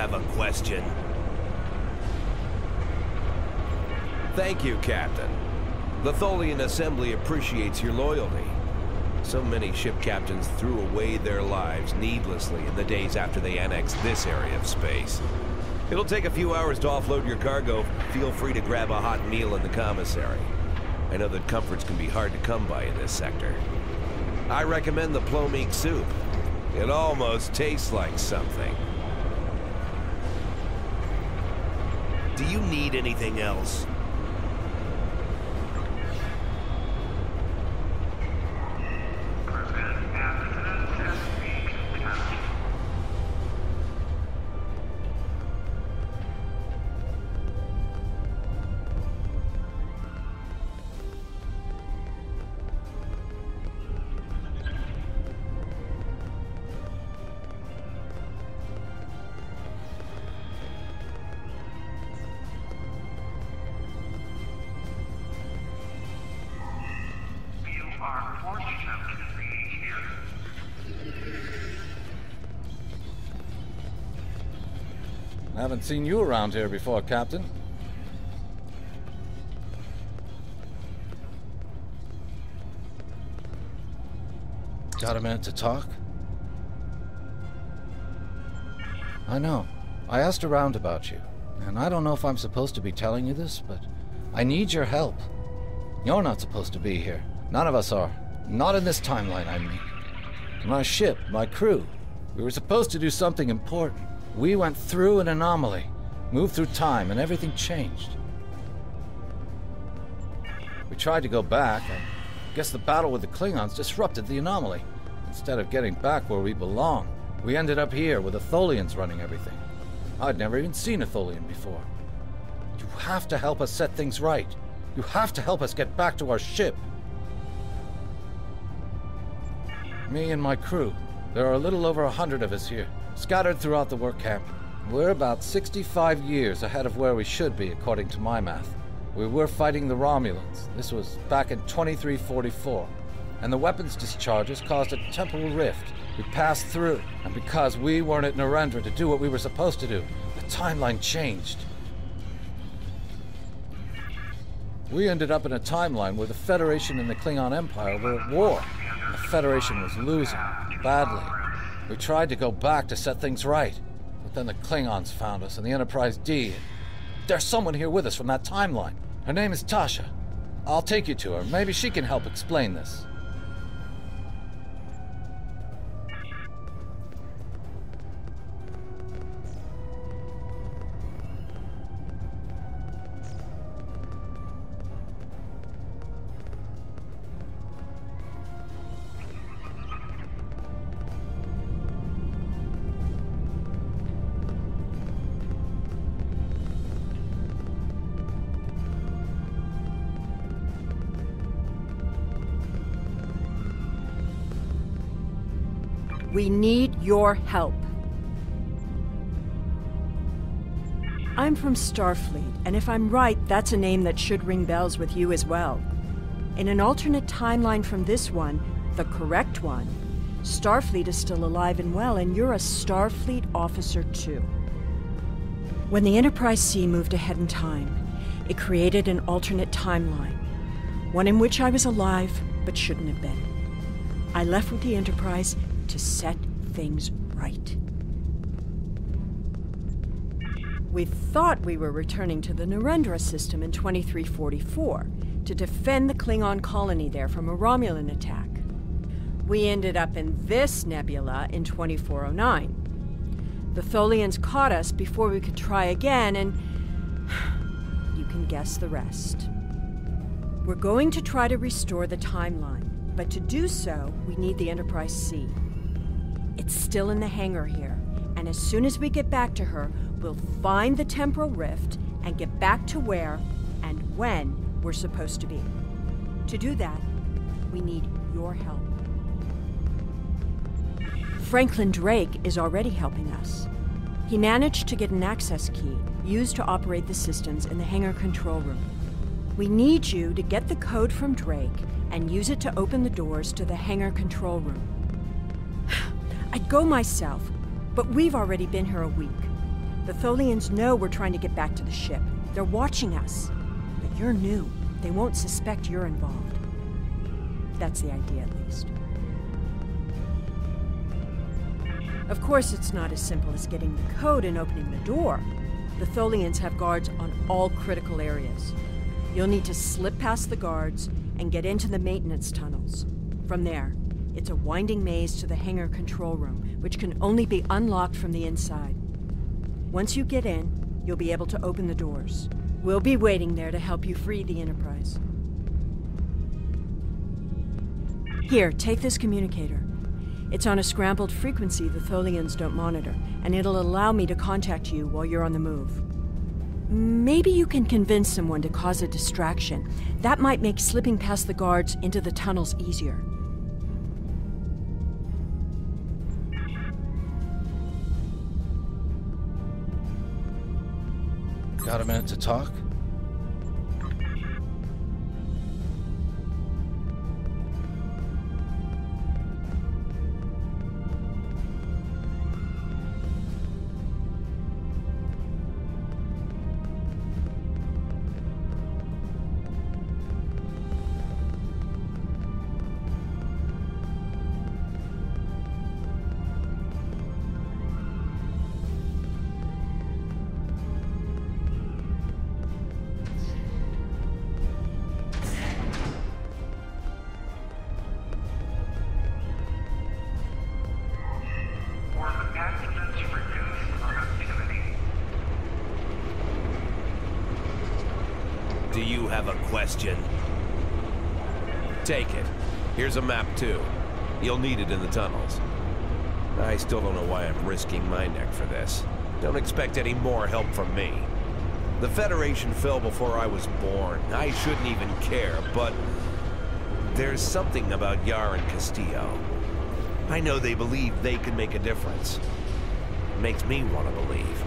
have a question? Thank you, Captain. The Tholian Assembly appreciates your loyalty. So many ship captains threw away their lives needlessly in the days after they annexed this area of space. It'll take a few hours to offload your cargo. Feel free to grab a hot meal in the commissary. I know that comforts can be hard to come by in this sector. I recommend the plomeek soup. It almost tastes like something. Do you need anything else? I haven't seen you around here before, Captain. Got a minute to talk? I know. I asked around about you, and I don't know if I'm supposed to be telling you this, but I need your help. You're not supposed to be here. None of us are. Not in this timeline, I mean. My ship, my crew, we were supposed to do something important. We went through an anomaly, moved through time, and everything changed. We tried to go back. I guess the battle with the Klingons disrupted the anomaly. Instead of getting back where we belong, we ended up here with the Tholians running everything. I'd never even seen a Tholian before. You have to help us set things right. You have to help us get back to our ship. Me and my crew. There are a little over 100 of us here, scattered throughout the work camp. We're about 65 years ahead of where we should be, according to my math. We were fighting the Romulans. This was back in 2344. And the weapons discharges caused a temporal rift. We passed through, and because we weren't at Narendra to do what we were supposed to do, the timeline changed. We ended up in a timeline where the Federation and the Klingon Empire were at war. The Federation was losing, badly. We tried to go back to set things right, but then the Klingons found us and the Enterprise D. There's someone here with us from that timeline. Her name is Tasha. I'll take you to her. Maybe she can help explain this. We need your help. I'm from Starfleet, and if I'm right, that's a name that should ring bells with you as well. In an alternate timeline from this one, the correct one, Starfleet is still alive and well, and you're a Starfleet officer too. When the Enterprise C moved ahead in time, it created an alternate timeline, one in which I was alive but shouldn't have been. I left with the Enterprise to set things right. We thought we were returning to the Narendra system in 2344 to defend the Klingon colony there from a Romulan attack. We ended up in this nebula in 2409. The Tholians caught us before we could try again, and you can guess the rest. We're going to try to restore the timeline, but to do so, we need the Enterprise C. It's still in the hangar here, and as soon as we get back to her, we'll find the temporal rift and get back to where and when we're supposed to be. To do that, we need your help. Franklin Drake is already helping us. He managed to get an access key used to operate the systems in the hangar control room. We need you to get the code from Drake and use it to open the doors to the hangar control room. I'd go myself, but we've already been here a week. The Tholians know we're trying to get back to the ship. They're watching us. But you're new. They won't suspect you're involved. That's the idea, at least. Of course, it's not as simple as getting the code and opening the door. The Tholians have guards on all critical areas. You'll need to slip past the guards and get into the maintenance tunnels. From there, it's a winding maze to the hangar control room, which can only be unlocked from the inside. Once you get in, you'll be able to open the doors. We'll be waiting there to help you free the Enterprise. Here, take this communicator. It's on a scrambled frequency the Tholians don't monitor, and it'll allow me to contact you while you're on the move. Maybe you can convince someone to cause a distraction. That might make slipping past the guards into the tunnels easier. Got a minute to talk? Do you have a question? Take it. Here's a map, too. You'll need it in the tunnels. I still don't know why I'm risking my neck for this. Don't expect any more help from me. The Federation fell before I was born. I shouldn't even care, but there's something about Yar and Castillo. I know they believe they can make a difference. It makes me want to believe.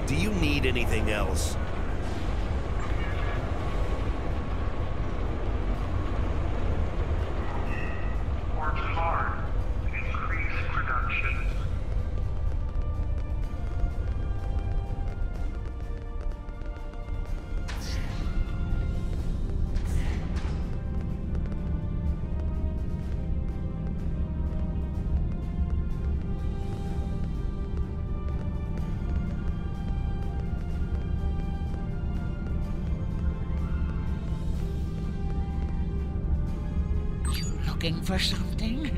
Do you need anything else? Work hard. Increase production. Looking for something?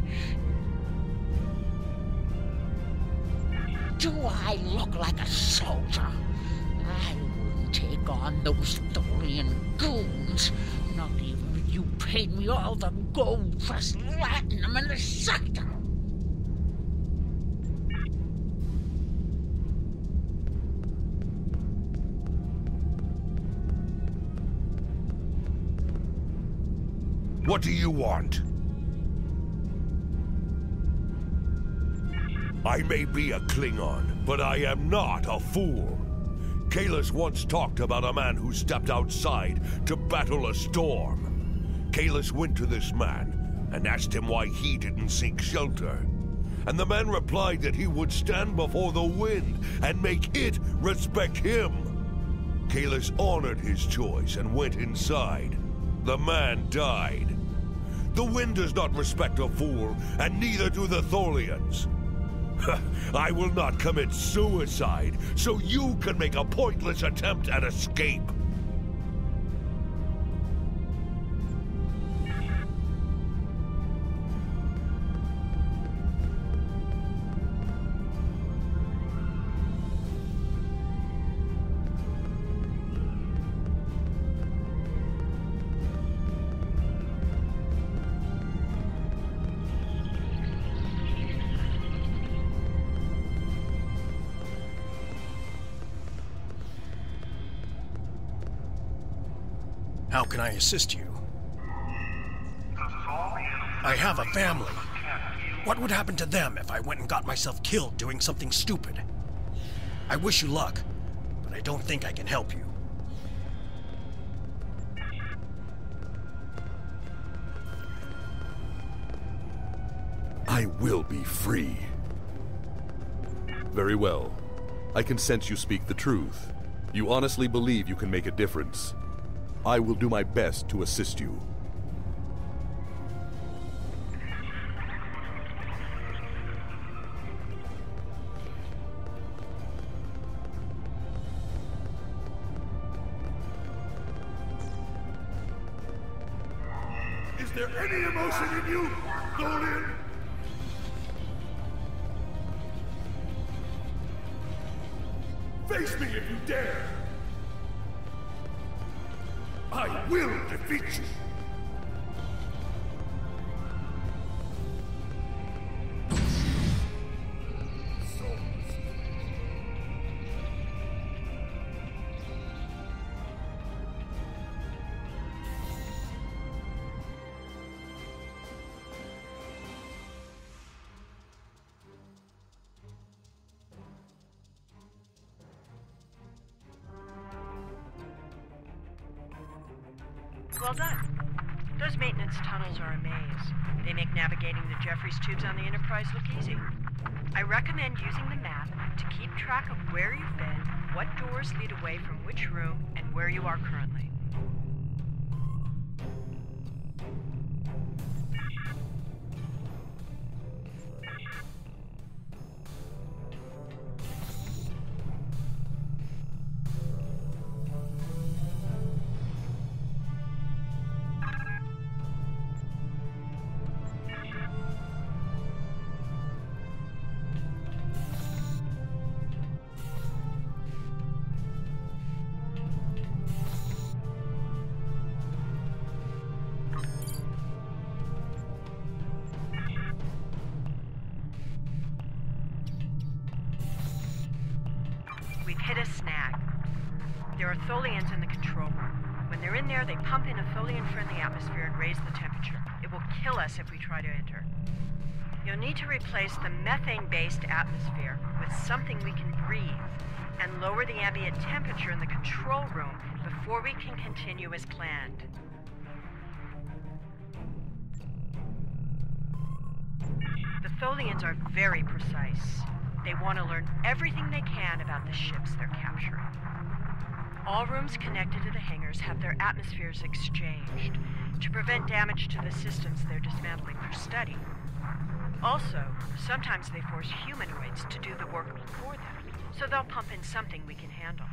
Do I look like a soldier? I wouldn't take on those Thorian goons. Not even if you paid me all the gold plus latinum in the sector. What do you want? I may be a Klingon, but I am not a fool. Kahless once talked about a man who stepped outside to battle a storm. Kahless went to this man and asked him why he didn't seek shelter. And the man replied that he would stand before the wind and make it respect him. Kahless honored his choice and went inside. The man died. The wind does not respect a fool, and neither do the Tholians. I will not commit suicide, so you can make a pointless attempt at escape. How can I assist you? I have a family. What would happen to them if I went and got myself killed doing something stupid? I wish you luck, but I don't think I can help you. I will be free. Very well. I can sense you speak the truth. You honestly believe you can make a difference. I will do my best to assist you. Is there any emotion in you, Tholian? Face me if you dare! I will defeat you! Well done. Those maintenance tunnels are a maze. They make navigating the Jeffries tubes on the Enterprise look easy. I recommend using the map to keep track of where you've been, what doors lead away from which room, and where you are currently. We've hit a snag. There are Tholians in the control room. When they're in there, they pump in a Tholian-friendly atmosphere and raise the temperature. It will kill us if we try to enter. You'll need to replace the methane-based atmosphere with something we can breathe and lower the ambient temperature in the control room before we can continue as planned. The Tholians are very precise. They want to learn everything they can about the ships they're capturing. All rooms connected to the hangars have their atmospheres exchanged to prevent damage to the systems they're dismantling for study. Also, sometimes they force humanoids to do the work for them, so they'll pump in something we can handle.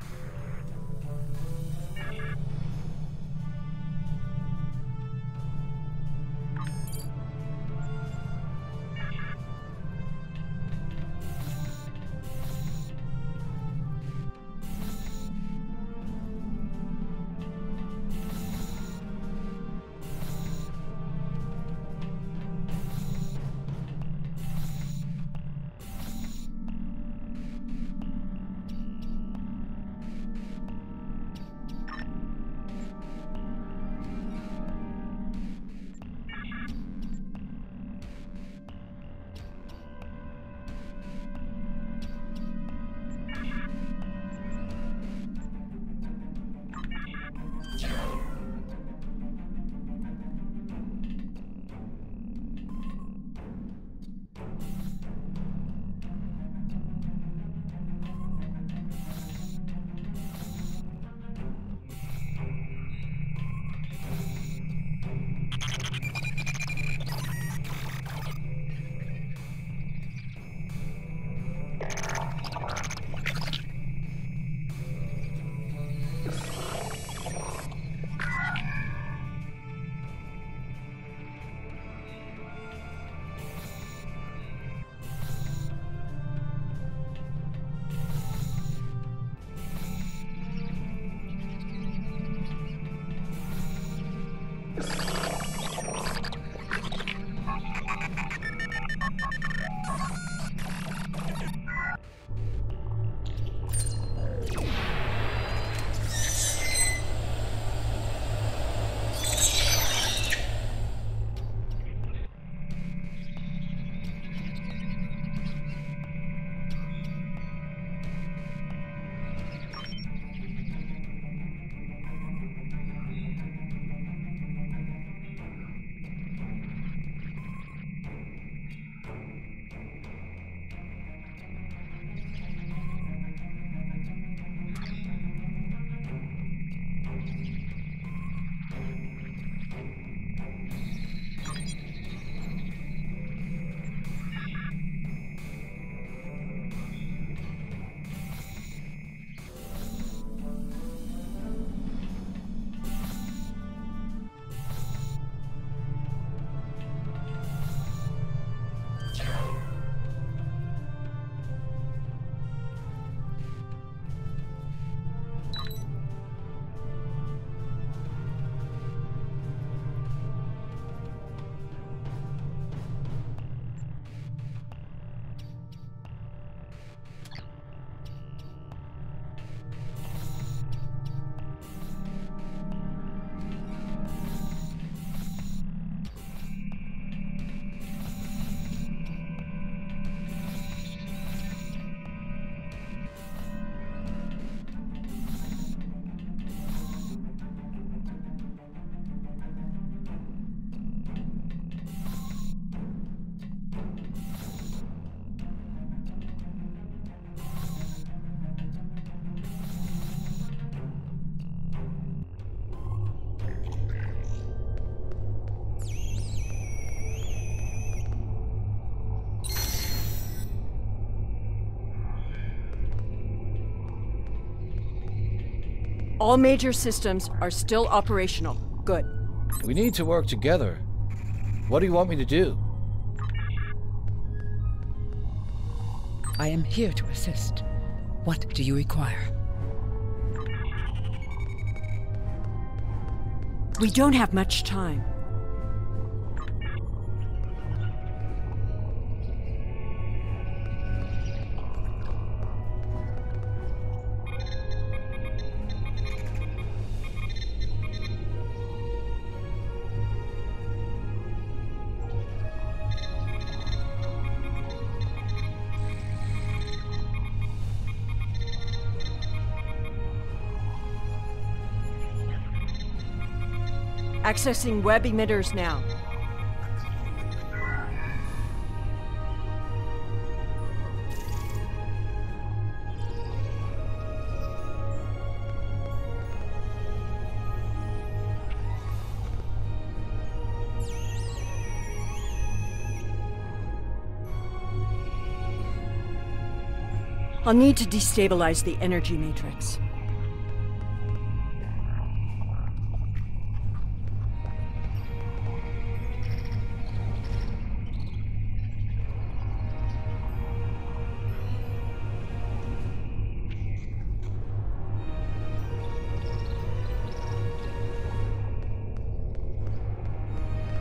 All major systems are still operational. Good. We need to work together. What do you want me to do? I am here to assist. What do you require? We don't have much time. Accessing web emitters now. I'll need to destabilize the energy matrix.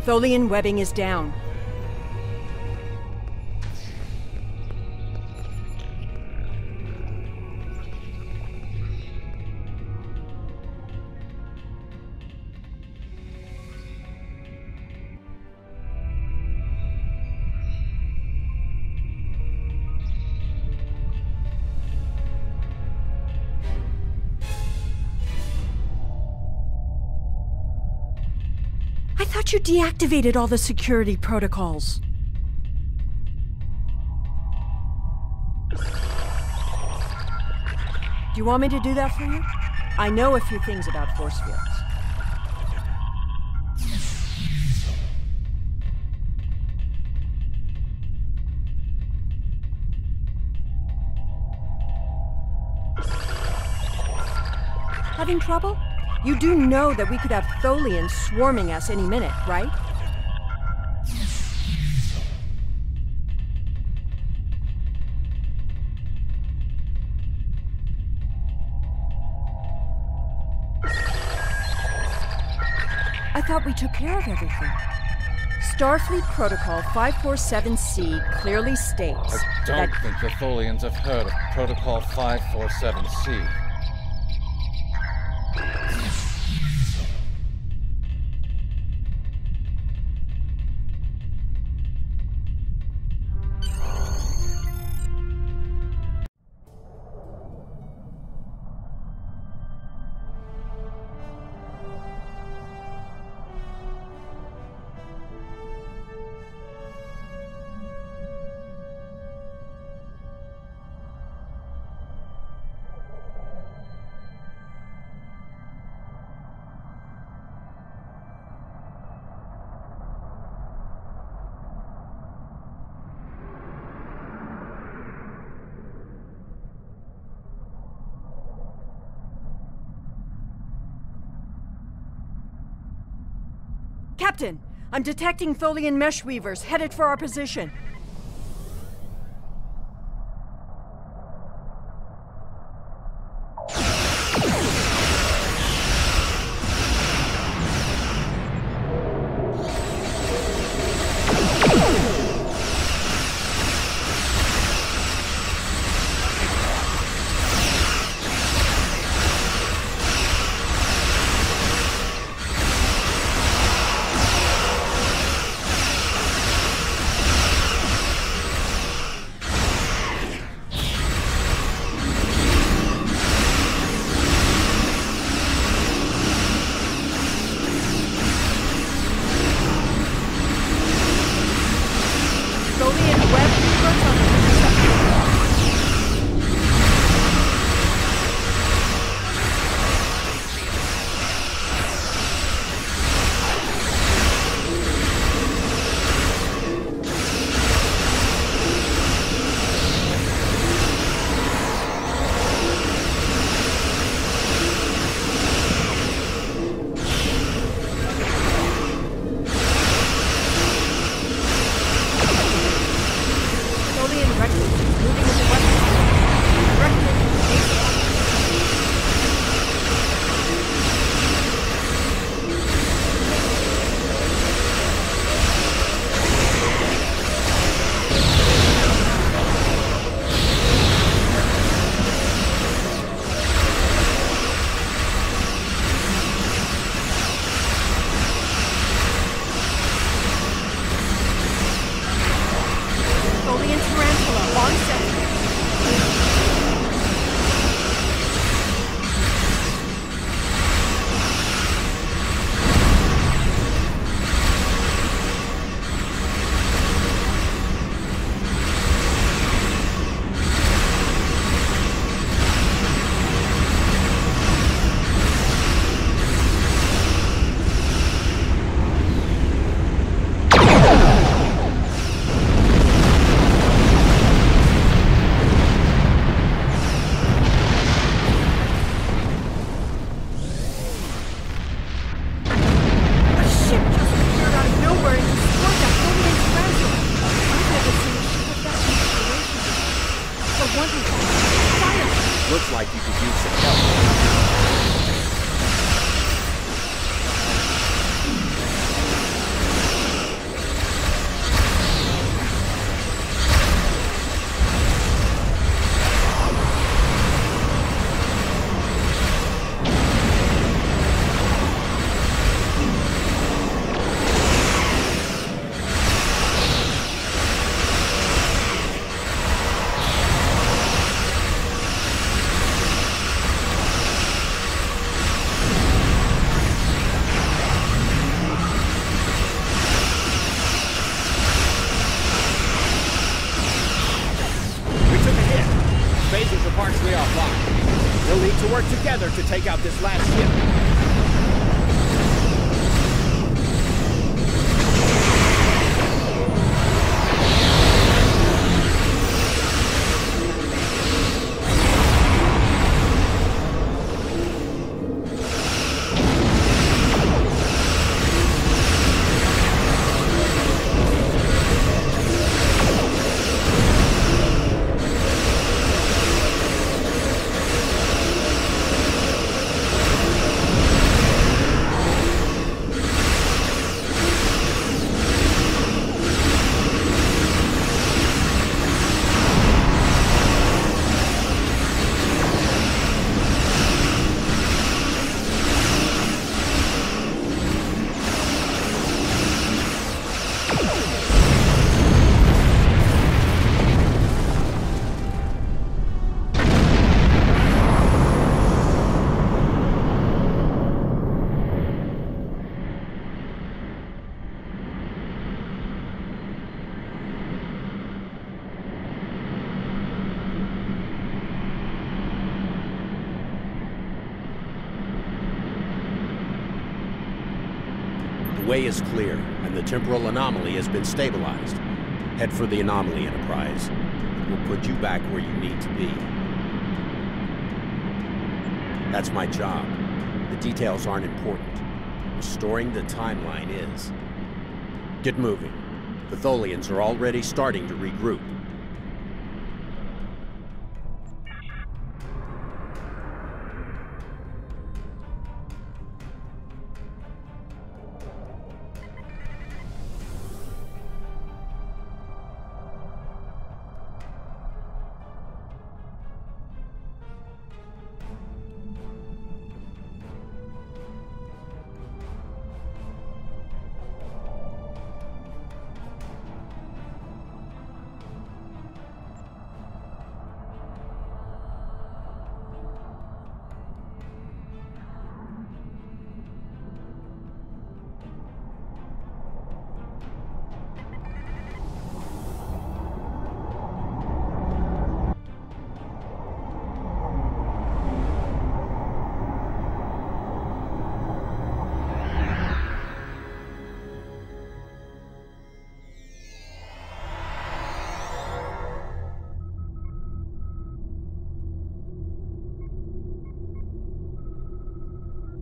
Tholian webbing is down. I thought you deactivated all the security protocols. Do you want me to do that for you? I know a few things about force fields. Having trouble? You do know that we could have Tholians swarming us any minute, right? I thought we took care of everything. Starfleet Protocol 547C clearly states I don't think the Tholians have heard of Protocol 547C. Captain, I'm detecting Tholian mesh weavers headed for our position. together to take out this last ship. The way is clear, and the temporal anomaly has been stabilized. Head for the anomaly, Enterprise. It will put you back where you need to be. That's my job. The details aren't important. Restoring the timeline is. Get moving. The Tholians are already starting to regroup.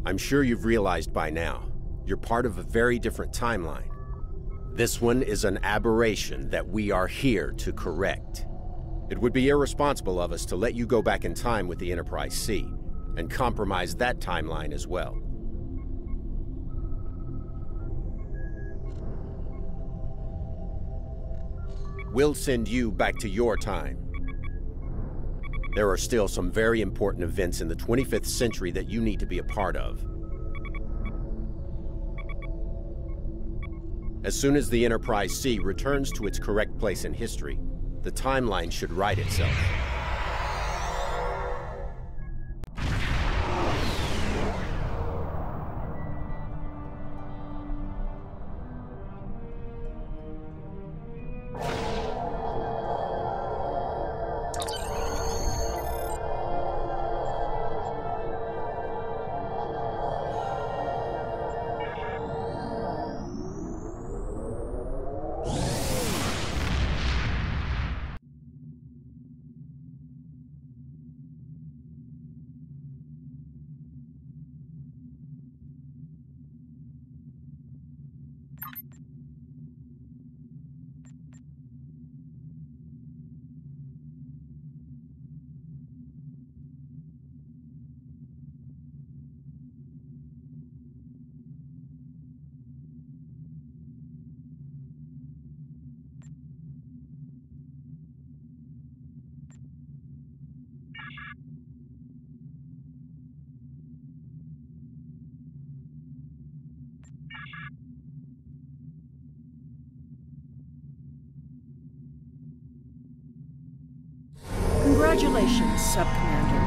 I'm sure you've realized by now, you're part of a very different timeline. This one is an aberration that we are here to correct. It would be irresponsible of us to let you go back in time with the Enterprise C, and compromise that timeline as well. We'll send you back to your time. There are still some very important events in the 25th century that you need to be a part of. As soon as the Enterprise C returns to its correct place in history, the timeline should right itself. Congratulations, Sub-Commander.